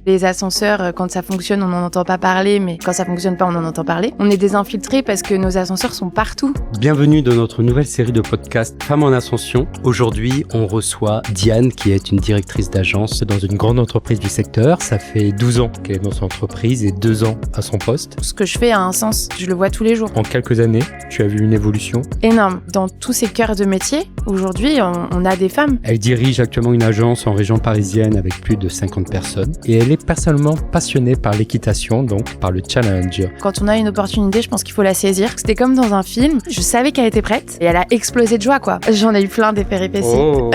Les ascenseurs, quand ça fonctionne, on n'en entend pas parler, mais quand ça fonctionne pas, on en entend parler. On est des infiltrés parce que nos ascenseurs sont partout. Bienvenue dans notre nouvelle série de podcasts Femmes en Ascension. Aujourd'hui, on reçoit Diane, qui est une directrice d'agence dans une grande entreprise du secteur. Ça fait 12 ans qu'elle est dans son entreprise et 2 ans à son poste. Ce que je fais a un sens, je le vois tous les jours. En quelques années, tu as vu une évolution Énorme. Dans tous ces cœurs de métier, aujourd'hui, on a des femmes. Elle dirige actuellement une agence en région parisienne avec plus de 50 personnes. Et elle est personnellement passionnée par l'équitation, donc par le challenge. Quand on a une opportunité, je pense qu'il faut la saisir. C'était comme dans un film, je savais qu'elle était prête et elle a explosé de joie, quoi. J'en ai eu plein des péripéties. Oh.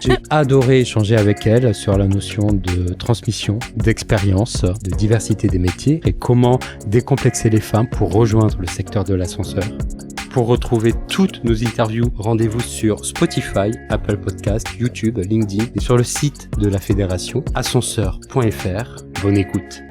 J'ai adoré échanger avec elle sur la notion de transmission, d'expérience, de diversité des métiers et comment décomplexer les femmes pour rejoindre le secteur de l'ascenseur. Pour retrouver toutes nos interviews, rendez-vous sur Spotify, Apple Podcasts, YouTube, LinkedIn et sur le site de la fédération ascenseur.fr. Bonne écoute.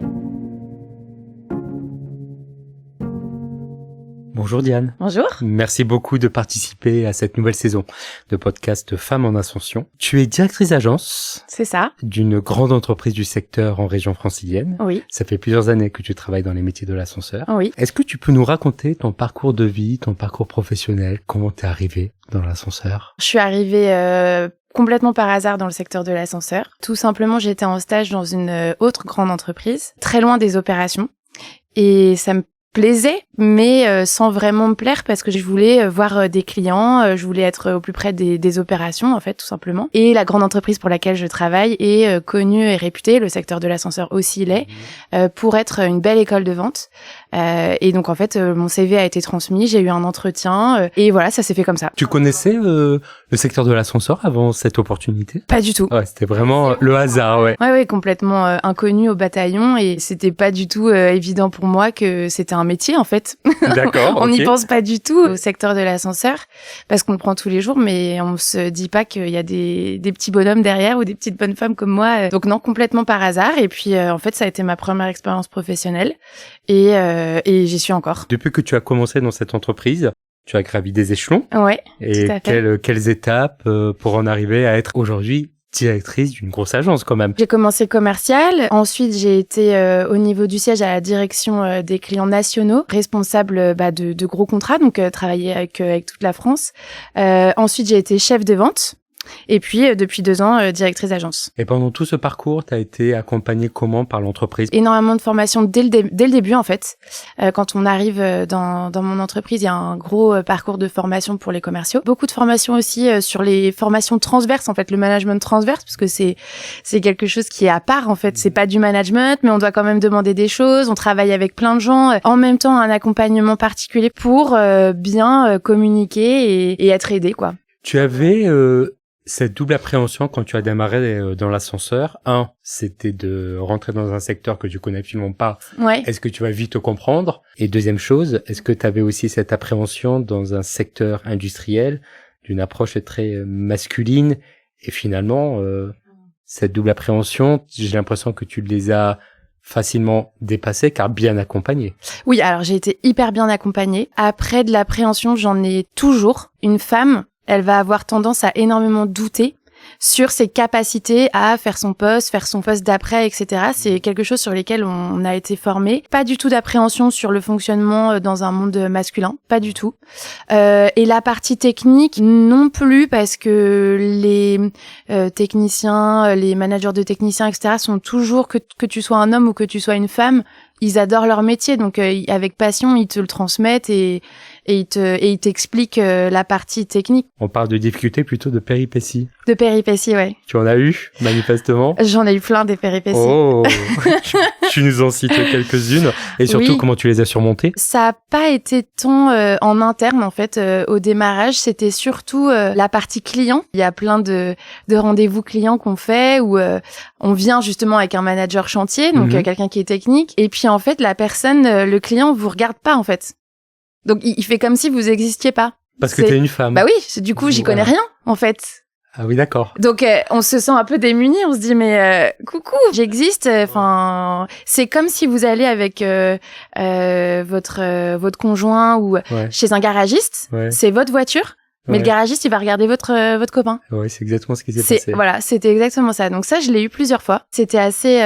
Bonjour Diane. Bonjour. Merci beaucoup de participer à cette nouvelle saison de podcast Femmes en Ascension. Tu es directrice d'agence. C'est ça. D'une grande entreprise du secteur en région francilienne. Oui. Ça fait plusieurs années que tu travailles dans les métiers de l'ascenseur. Oui. Est-ce que tu peux nous raconter ton parcours de vie, ton parcours professionnel, comment t'es arrivée dans l'ascenseur? Je suis arrivée complètement par hasard dans le secteur de l'ascenseur. Tout simplement, j'étais en stage dans une autre grande entreprise, très loin des opérations. Et ça me plaisait, mais sans vraiment me plaire parce que je voulais voir des clients, je voulais être au plus près des opérations, en fait, tout simplement. Et la grande entreprise pour laquelle je travaille est connue et réputée, le secteur de l'ascenseur aussi l'est, pour être une belle école de vente. Et donc, en fait, mon CV a été transmis, j'ai eu un entretien, et voilà, ça s'est fait comme ça. Tu connaissais le secteur de l'ascenseur avant cette opportunité? Pas du tout. Ouais, c'était vraiment le hasard, ouais. Ouais, complètement inconnu au bataillon, et c'était pas du tout évident pour moi que c'était un métier, en fait. D'accord, On n'y ok. pense pas du tout au secteur de l'ascenseur, parce qu'on le prend tous les jours, mais on se dit pas qu'il y a des petits bonhommes derrière ou des petites bonnes femmes comme moi. Donc non, complètement par hasard. Et puis, en fait, ça a été ma première expérience professionnelle, et j'y suis encore. Depuis que tu as commencé dans cette entreprise, tu as gravi des échelons. Ouais, Et tout à fait. quelles étapes pour en arriver à être aujourd'hui directrice d'une grosse agence quand même? J'ai commencé commercial, ensuite j'ai été au niveau du siège à la direction des clients nationaux, responsable de gros contrats, donc travailler avec toute la France. Ensuite j'ai été chef de vente. Et puis, depuis 2 ans, directrice d'agence. Et pendant tout ce parcours, tu as été accompagnée comment par l'entreprise? Énormément de formations dès le début, en fait. Quand on arrive dans mon entreprise, il y a un gros parcours de formation pour les commerciaux. Beaucoup de formations aussi sur les formations transverses, en fait, le management transverse, parce que c'est quelque chose qui est à part, en fait. C'est pas du management, mais on doit quand même demander des choses. On travaille avec plein de gens. En même temps, un accompagnement particulier pour bien communiquer et être aidé, quoi. Tu avais cette double appréhension quand tu as démarré dans l'ascenseur. Un, c'était de rentrer dans un secteur que tu connais absolument pas. Ouais. Est-ce que tu vas vite te comprendre? Et deuxième chose, est-ce que tu avais aussi cette appréhension dans un secteur industriel d'une approche très masculine? Et finalement, cette double appréhension, j'ai l'impression que tu les as facilement dépassées car bien accompagnées. Oui, alors j'ai été hyper bien accompagnée. Après de l'appréhension, j'en ai toujours. Une femme, elle va avoir tendance à énormément douter sur ses capacités à faire son poste d'après, etc. C'est quelque chose sur lesquels on a été formé. Pas du tout d'appréhension sur le fonctionnement dans un monde masculin, pas du tout. Et la partie technique non plus, parce que les techniciens, les managers de techniciens, etc. sont toujours, que tu sois un homme ou que tu sois une femme, ils adorent leur métier, donc avec passion, ils te le transmettent et ils t'expliquent la partie technique. On parle de difficultés plutôt de péripéties. De péripéties, ouais. Tu en as eu, manifestement? J'en ai eu plein des péripéties. Oh, tu nous en cites quelques-unes. Et surtout, Oui. comment tu les as surmontées? Ça a pas été tant en interne, en fait, au démarrage. C'était surtout la partie client. Il y a plein de rendez-vous clients qu'on fait où on vient justement avec un manager chantier, donc quelqu'un qui est technique. Et puis, en fait, la personne, le client, vous regarde pas, en fait. Donc, il fait comme si vous existiez pas. Parce que t'es une femme. Bah oui, du coup, j'y connais rien, en fait. Ah oui, d'accord. Donc, on se sent un peu démuni. On se dit, mais coucou, j'existe. Enfin, c'est comme si vous allez avec votre conjoint ou chez un garagiste. Ouais. C'est votre voiture. Mais le garagiste, il va regarder votre copain. Oui, c'est exactement ce qui s'est passé. Voilà, c'était exactement ça. Donc ça, je l'ai eu plusieurs fois. C'était assez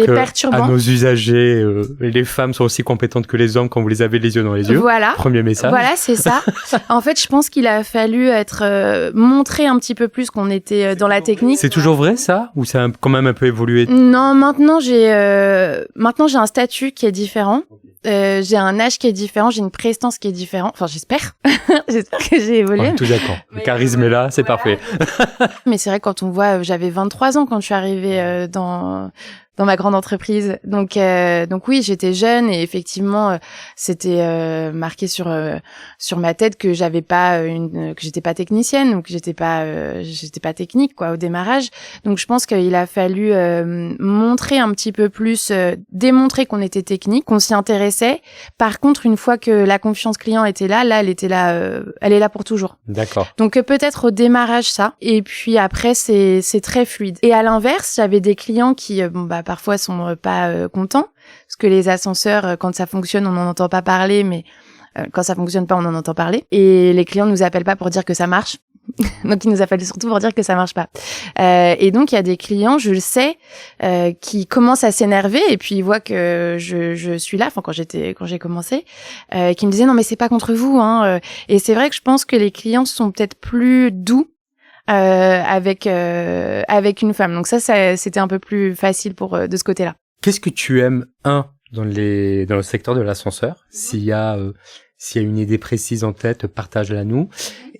perturbant. À nos usagers, les femmes sont aussi compétentes que les hommes quand vous les avez les yeux dans les yeux. Voilà. Premier message. Voilà, c'est ça. En fait, je pense qu'il a fallu montrer un petit peu plus qu'on était dans la technique. C'est toujours vrai, ça? Ou ça a quand même un peu évolué? Non, maintenant j'ai un statut qui est différent. J'ai un âge qui est différent, j'ai une prestance qui est différente. Enfin, j'espère. J'espère que j'ai évolué. On est tous d'accord. Le charisme est là, c'est parfait. Mais c'est vrai, quand on voit, j'avais 23 ans quand je suis arrivée dans ma grande entreprise. Donc oui, j'étais jeune et effectivement, c'était marqué sur ma tête que j'avais pas que j'étais pas technicienne, donc j'étais pas technique quoi au démarrage. Donc je pense qu'il a fallu montrer un petit peu plus, démontrer qu'on était technique, qu'on s'y intéressait. Par contre, une fois que la confiance client était là, elle était là, elle est là pour toujours. D'accord. Donc peut-être au démarrage ça, et puis après c'est très fluide. Et à l'inverse, j'avais des clients qui parfois sont pas contents parce que les ascenseurs, quand ça fonctionne, on n'en entend pas parler, mais quand ça fonctionne pas, on en entend parler. Et les clients nous appellent pas pour dire que ça marche. Donc ils nous appellent surtout pour dire que ça marche pas. Et donc il y a des clients, je le sais, qui commencent à s'énerver et puis ils voient que je suis là. Enfin quand j'ai commencé, qui me disaient non mais c'est pas contre vous. Et c'est vrai que je pense que les clients sont peut-être plus doux avec une femme. Donc ça c'était un peu plus facile de ce côté-là. Qu'est-ce que tu aimes dans le secteur de l'ascenseur? S'il y a une idée précise en tête, partage-la nous.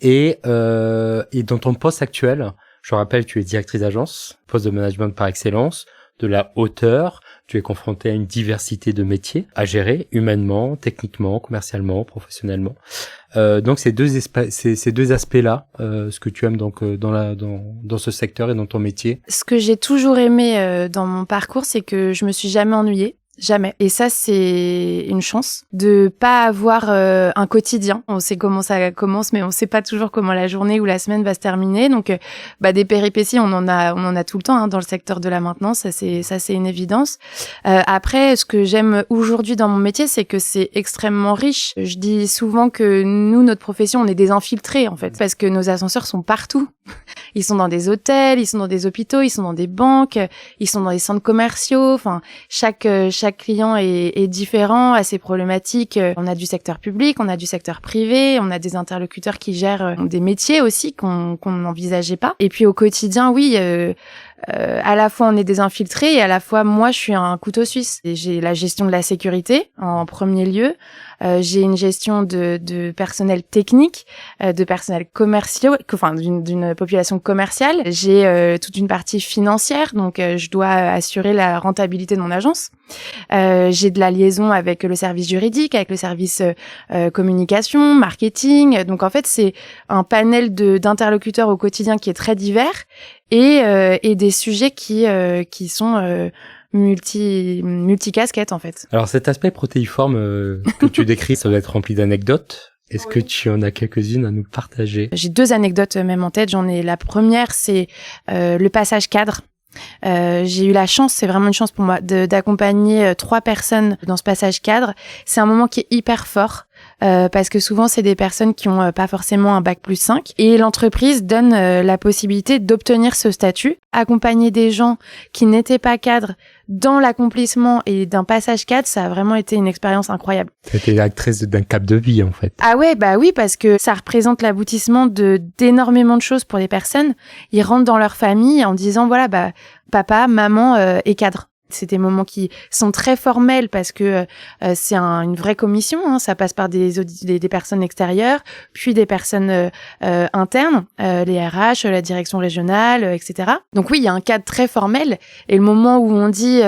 Et dans ton poste actuel, je rappelle, tu es directrice d'agence, poste de management par excellence, de la hauteur. Tu es confronté à une diversité de métiers à gérer, humainement, techniquement, commercialement, professionnellement. Donc ces deux aspects-là, ce que tu aimes donc dans ce secteur et dans ton métier. Ce que j'ai toujours aimé dans mon parcours, c'est que je me suis jamais ennuyée. Jamais. Et ça, c'est une chance de pas avoir un quotidien. On sait comment ça commence, mais on sait pas toujours comment la journée ou la semaine va se terminer. Donc, des péripéties, on en a tout le temps dans le secteur de la maintenance. Ça, c'est une évidence. Après, ce que j'aime aujourd'hui dans mon métier, c'est que c'est extrêmement riche. Je dis souvent que nous, notre profession, on est des infiltrés en fait, parce que nos ascenseurs sont partout. Ils sont dans des hôtels, ils sont dans des hôpitaux, ils sont dans des banques, ils sont dans des centres commerciaux. Enfin, chaque client est différent, a ses problématiques. On a du secteur public, on a du secteur privé, on a des interlocuteurs qui gèrent des métiers aussi qu'on n'envisageait pas. Et puis au quotidien, oui, à la fois on est des infiltrés et à la fois moi je suis un couteau suisse. Et j'ai la gestion de la sécurité en premier lieu. J'ai une gestion de personnel technique, de personnel commercial, d'une population commerciale. J'ai toute une partie financière, donc je dois assurer la rentabilité de mon agence. J'ai de la liaison avec le service juridique, avec le service communication, marketing. Donc en fait, c'est un panel d'interlocuteurs au quotidien qui est très divers et des sujets qui sont multi-casquettes en fait. Alors cet aspect protéiforme que tu décris, ça doit être rempli d'anecdotes. Est-ce que tu en as quelques-unes à nous partager? J'ai 2 anecdotes même en tête. La première, c'est le passage cadre. J'ai eu la chance, c'est vraiment une chance pour moi, d'accompagner 3 personnes dans ce passage cadre. C'est un moment qui est hyper fort. Parce que souvent c'est des personnes qui ont pas forcément un bac+5 et l'entreprise donne la possibilité d'obtenir ce statut, accompagner des gens qui n'étaient pas cadres dans l'accomplissement et d'un passage cadre, ça a vraiment été une expérience incroyable. T'étais actrice d'un cap de vie en fait. Ah ouais, oui, parce que ça représente l'aboutissement d'énormément de choses pour les personnes. Ils rentrent dans leur famille en disant voilà, papa, maman est cadre. C'est des moments qui sont très formels parce que c'est une vraie commission, ça passe par des personnes extérieures, puis des personnes internes, les RH, la direction régionale, etc. Donc oui, il y a un cadre très formel et le moment où on dit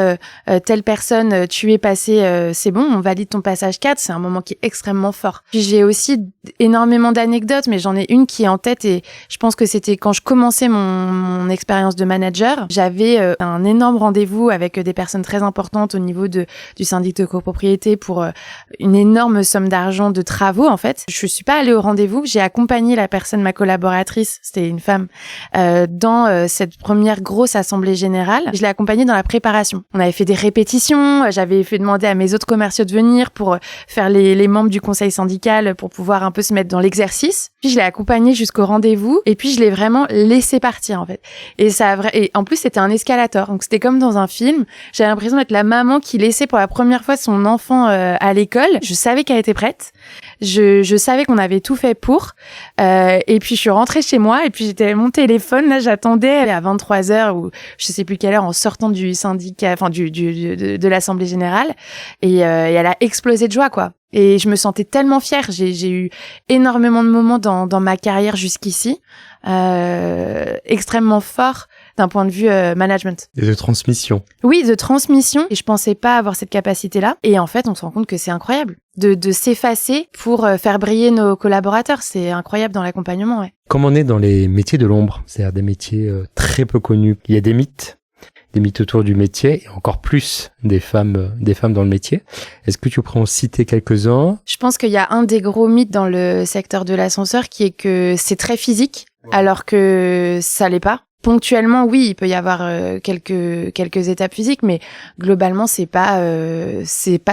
telle personne, tu es passé, c'est bon, on valide ton passage cadre, c'est un moment qui est extrêmement fort. Puis j'ai aussi énormément d'anecdotes, mais j'en ai une qui est en tête et je pense que c'était quand je commençais mon expérience de manager, j'avais un énorme rendez-vous avec des personnes très importantes au niveau du syndic de copropriété pour une énorme somme d'argent de travaux, en fait. Je suis pas allée au rendez-vous. J'ai accompagné la personne, ma collaboratrice, c'était une femme, dans cette première grosse assemblée générale. Je l'ai accompagnée dans la préparation. On avait fait des répétitions. J'avais fait demander à mes autres commerciaux de venir pour faire les membres du conseil syndical pour pouvoir un peu se mettre dans l'exercice. Puis je l'ai accompagnée jusqu'au rendez-vous et puis je l'ai vraiment laissé partir, en fait. Et en plus c'était un escalator. Donc c'était comme dans un film. J'avais l'impression d'être la maman qui laissait pour la première fois son enfant à l'école. Je savais qu'elle était prête. Je savais qu'on avait tout fait pour. Et puis je suis rentrée chez moi et puis j'étais mon téléphone là, j'attendais à 23h ou je sais plus quelle heure en sortant du syndicat, enfin de l'assemblée générale et elle a explosé de joie, quoi. Et je me sentais tellement fière. J'ai eu énormément de moments dans ma carrière jusqu'ici, extrêmement forts d'un point de vue management. Et de transmission. Oui, de transmission. Et je pensais pas avoir cette capacité-là. Et en fait, on se rend compte que c'est incroyable de s'effacer pour faire briller nos collaborateurs. C'est incroyable dans l'accompagnement, ouais. Comme on est dans les métiers de l'ombre, c'est-à-dire des métiers très peu connus, il y a des mythes autour du métier et encore plus des femmes dans le métier. Est-ce que tu pourrais en citer quelques-uns? Je pense qu'il y a un des gros mythes dans le secteur de l'ascenseur qui est que c'est très physique, alors que ça l'est pas. Ponctuellement, oui, il peut y avoir quelques étapes physiques, mais globalement, c'est pas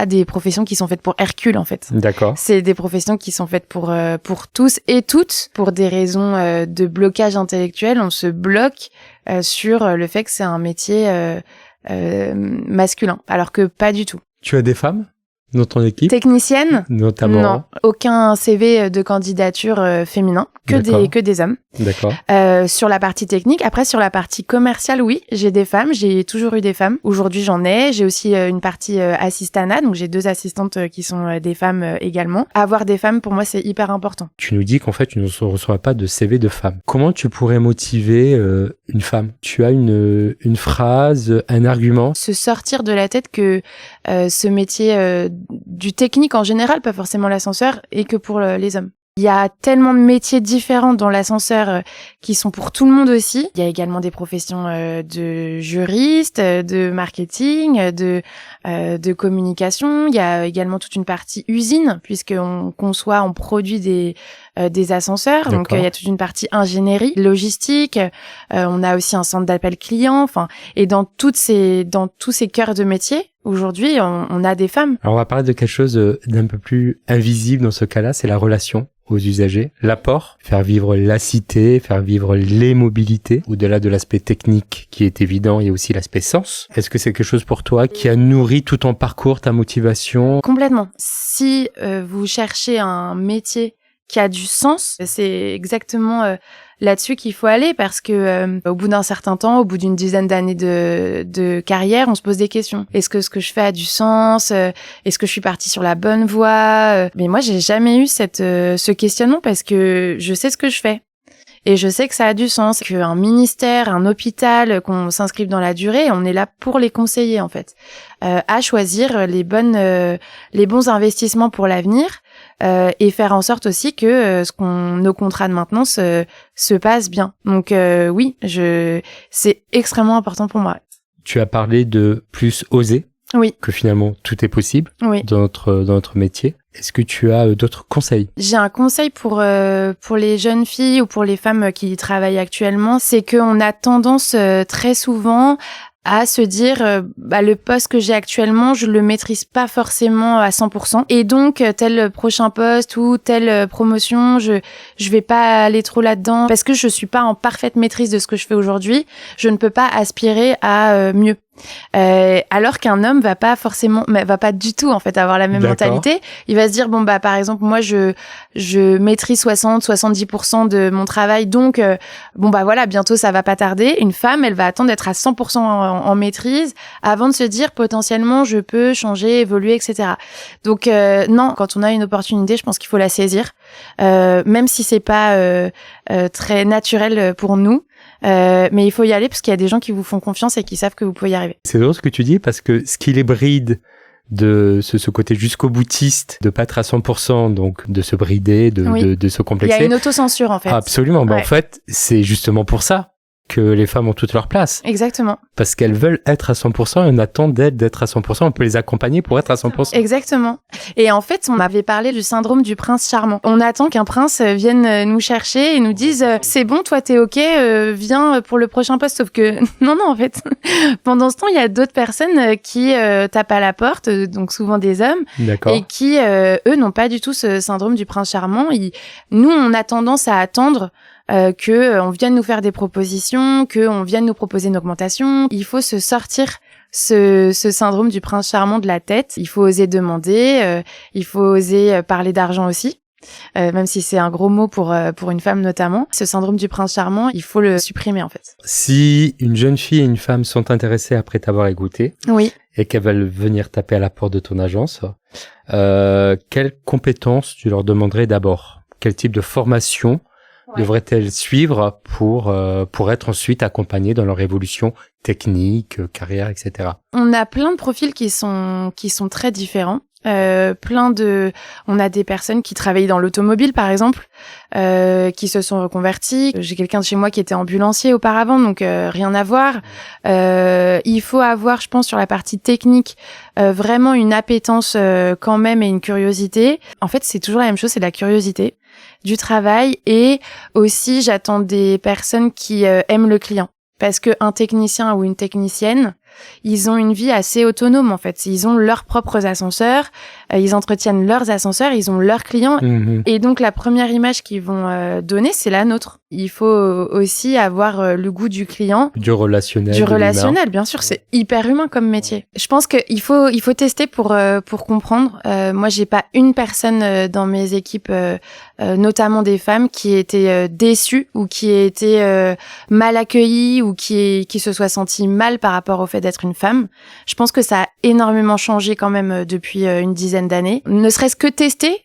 des professions qui sont faites pour Hercule, en fait. D'accord. C'est des professions qui sont faites pour tous et toutes, pour des raisons de blocage intellectuel. On se bloque sur le fait que c'est un métier masculin, alors que pas du tout. Tu as des femmes dans ton équipe? Technicienne? Notamment? Non, aucun CV de candidature féminin, que des hommes. D'accord. Sur la partie technique. Après, sur la partie commerciale, oui, j'ai des femmes. J'ai toujours eu des femmes. Aujourd'hui, j'en ai. J'ai aussi une partie assistana. Donc, j'ai 2 assistantes qui sont des femmes également. Avoir des femmes, pour moi, c'est hyper important. Tu nous dis qu'en fait, tu ne reçois pas de CV de femmes. Comment tu pourrais motiver une femme? Tu as une phrase, un argument? Se sortir de la tête que ce métier du technique en général, pas forcément l'ascenseur, et que pour les hommes. Il y a tellement de métiers différents dans l'ascenseur qui sont pour tout le monde aussi. Il y a également des professions de juristes, de marketing, de communication. Il y a également toute une partie usine, puisqu'on conçoit, on produit des ascenseurs. D'accord. Donc il y a toute une partie ingénierie, logistique. On a aussi un centre d'appel client. Enfin, et dans tous ces cœurs de métier, aujourd'hui, on a des femmes. Alors on va parler de quelque chose d'un peu plus invisible dans ce cas-là, c'est la relation aux usagers, l'apport, faire vivre la cité, faire vivre les mobilités. Au-delà de l'aspect technique qui est évident, il y a aussi l'aspect sens. Est-ce que c'est quelque chose pour toi qui a nourri tout ton parcours, ta motivation? Complètement. Si vous cherchez un métier qui a du sens, c'est exactement là-dessus qu'il faut aller, parce que au bout d'un certain temps, au bout d'une dizaine d'années de carrière, on se pose des questions. Est-ce que ce que je fais a du sens? Est-ce que je suis partie sur la bonne voie? Mais moi, j'ai jamais eu ce questionnement, parce que je sais ce que je fais. Et je sais que ça a du sens, qu'un ministère, un hôpital, qu'on s'inscrive dans la durée, on est là pour les conseiller, en fait, à choisir les bons investissements pour l'avenir, et faire en sorte aussi que nos contrats de maintenance se passent bien. Donc oui, c'est extrêmement important pour moi. Tu as parlé de plus oser. Oui. Que finalement tout est possible. Oui. Dans notre métier. Est-ce que tu as d'autres conseils? J'ai un conseil pour les jeunes filles ou pour les femmes qui travaillent actuellement, c'est qu'on a tendance très souvent à se dire le poste que j'ai actuellement, je le maîtrise pas forcément à 100%, et donc tel prochain poste ou telle promotion, je vais pas aller trop là-dedans parce que je suis pas en parfaite maîtrise de ce que je fais aujourd'hui, je ne peux pas aspirer à mieux. Alors qu'un homme va pas du tout en fait avoir la même mentalité. Il va se dire par exemple moi je maîtrise 70% de mon travail, donc voilà, bientôt ça va pas tarder. Une femme, elle va attendre d'être à 100% en maîtrise avant de se dire potentiellement je peux changer, évoluer, etc. Donc non, quand on a une opportunité, je pense qu'il faut la saisir, même si c'est pas très naturel pour nous. Mais il faut y aller parce qu'il y a des gens qui vous font confiance et qui savent que vous pouvez y arriver. C'est drôle ce que tu dis, parce que ce qui les bride de ce côté jusqu'au boutiste, de pas être à 100%, donc de se brider, de se complexer. Il y a une autocensure en fait. Absolument. En fait, c'est justement pour ça que les femmes ont toute leur place. Exactement. Parce qu'elles veulent être à 100% et on attend d'elles d'être à 100%. On peut les accompagner pour être à 100%. Exactement. Et en fait, on avait parlé du syndrome du prince charmant. On attend qu'un prince vienne nous chercher et nous dise c'est bon, toi t'es ok, viens pour le prochain poste. Sauf que non, en fait, pendant ce temps, il y a d'autres personnes qui tapent à la porte, donc souvent des hommes, D'accord. et qui, eux, n'ont pas du tout ce syndrome du prince charmant. Nous, on a tendance à attendre que on vienne nous faire des propositions, que on vienne nous proposer une augmentation. Il faut se sortir ce syndrome du prince charmant de la tête. Il faut oser demander, il faut oser parler d'argent aussi. Même si c'est un gros mot pour une femme notamment. Ce syndrome du prince charmant, il faut le supprimer en fait. Si une jeune fille et une femme sont intéressées après t'avoir écouté, oui, et qu'elles veulent venir taper à la porte de ton agence, quelles compétences tu leur demanderais d'abord? Quel type de formation devraient-elles suivre pour être ensuite accompagnées dans leur évolution technique, carrière, etc. On a plein de profils qui sont très différents. On a des personnes qui travaillent dans l'automobile par exemple, qui se sont reconverties. J'ai quelqu'un de chez moi qui était ambulancier auparavant, donc rien à voir. Il faut avoir, je pense, sur la partie technique, vraiment une appétence quand même et une curiosité. En fait, c'est toujours la même chose, c'est la curiosité du travail, et aussi j'attends des personnes qui aiment le client. Parce que un technicien ou une technicienne, ils ont une vie assez autonome en fait. Ils ont leurs propres ascenseurs, ils entretiennent leurs ascenseurs, ils ont leurs clients. Et donc la première image qu'ils vont donner, c'est la nôtre. Il faut aussi avoir le goût du client. Du relationnel. Du relationnel, bien sûr. C'est hyper humain comme métier. Je pense qu'il faut tester pour comprendre. Moi, j'ai pas une personne dans mes équipes, notamment des femmes, qui étaient déçues ou qui étaient mal accueillies ou qui se soit sentie mal par rapport au fait d'être une femme. Je pense que ça a énormément changé quand même depuis une dizaine d'années. Ne serait-ce que tester,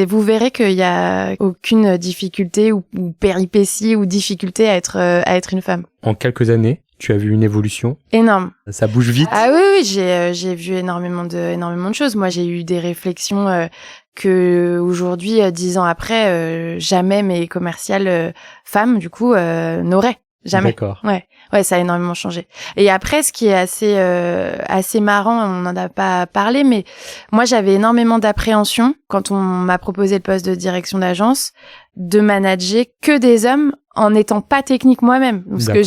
vous verrez qu'il y a aucune difficulté ou péripétie ou difficulté à être une femme. En quelques années, tu as vu une évolution? Énorme. Ça bouge vite? Ah oui, j'ai vu énormément de choses. Moi, j'ai eu des réflexions que aujourd'hui, 10 ans après, jamais mes commerciales femmes, du coup, n'auraient. Jamais. D'accord. Ouais, ça a énormément changé. Et après, ce qui est assez marrant, on n'en a pas parlé, mais moi, j'avais énormément d'appréhension quand on m'a proposé le poste de direction d'agence, de manager que des hommes en n'étant pas technique moi-même. Parce que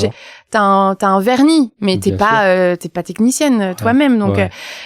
t'as un vernis, mais t'es pas technicienne toi-même. Donc,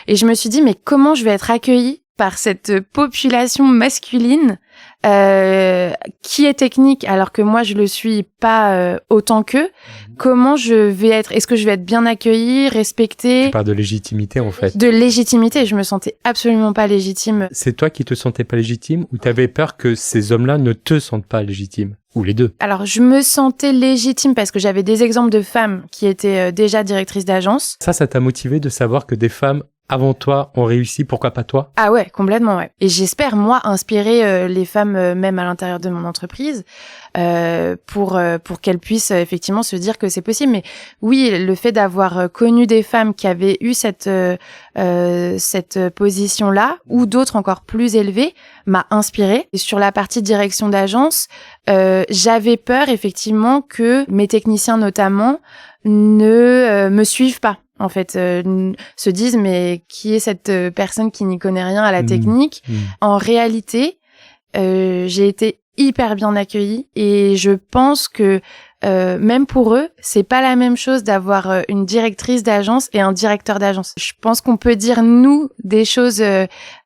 et je me suis dit, mais comment je vais être accueillie par cette population masculine qui est technique alors que moi je le suis pas autant qu'eux. Comment je vais être? Est-ce que je vais être bien accueillie, respectée? Tu parles de légitimité en fait. De légitimité, je me sentais absolument pas légitime. C'est toi qui te sentais pas légitime ou t'avais peur que ces hommes-là ne te sentent pas légitime? Ou les deux? Alors, je me sentais légitime parce que j'avais des exemples de femmes qui étaient déjà directrices d'agence. Ça t'a motivé de savoir que des femmes avant toi ont réussi, pourquoi pas toi? Ah ouais, complètement, ouais. Et j'espère, moi, inspirer les femmes même à l'intérieur de mon entreprise pour qu'elles puissent effectivement se dire que c'est possible. Mais oui, le fait d'avoir connu des femmes qui avaient eu cette position-là, ou d'autres encore plus élevées, m'a inspirée. Et sur la partie direction d'agence, j'avais peur effectivement que mes techniciens notamment ne me suivent pas. En fait, se disent mais qui est cette personne qui n'y connaît rien à la technique? En réalité, j'ai été hyper bien accueillie et je pense que même pour eux, c'est pas la même chose d'avoir une directrice d'agence et un directeur d'agence. Je pense qu'on peut dire nous des choses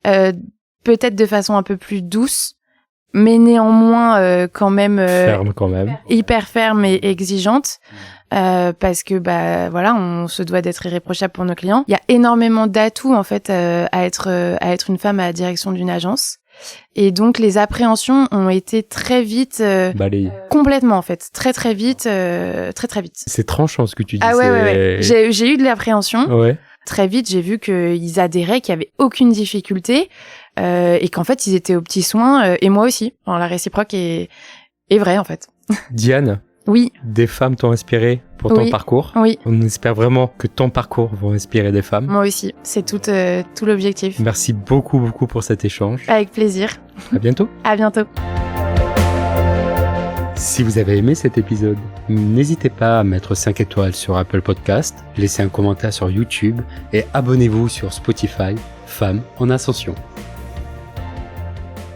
peut-être de façon un peu plus douce, mais néanmoins quand même ferme quand même, hyper ferme et exigeante. Parce que voilà, on se doit d'être irréprochable pour nos clients. Il y a énormément d'atouts en fait à être une femme à la direction d'une agence. Et donc les appréhensions ont été très vite balayées. Complètement en fait, très vite, très vite. C'est tranchant ce que tu dis. Ah ouais. J'ai eu de l'appréhension. Ouais. Très vite, j'ai vu qu'ils adhéraient, qu'il y avait aucune difficulté et qu'en fait ils étaient aux petits soins et moi aussi. Enfin, la réciproque est vraie en fait. Diane. Oui. Des femmes t'ont inspiré pour ton parcours. Oui. On espère vraiment que ton parcours va inspirer des femmes. Moi aussi. C'est tout l'objectif. Merci beaucoup pour cet échange. Avec plaisir. À bientôt. À bientôt. Si vous avez aimé cet épisode, n'hésitez pas à mettre 5 étoiles sur Apple Podcast, laissez un commentaire sur YouTube et abonnez-vous sur Spotify, Femmes en Ascension.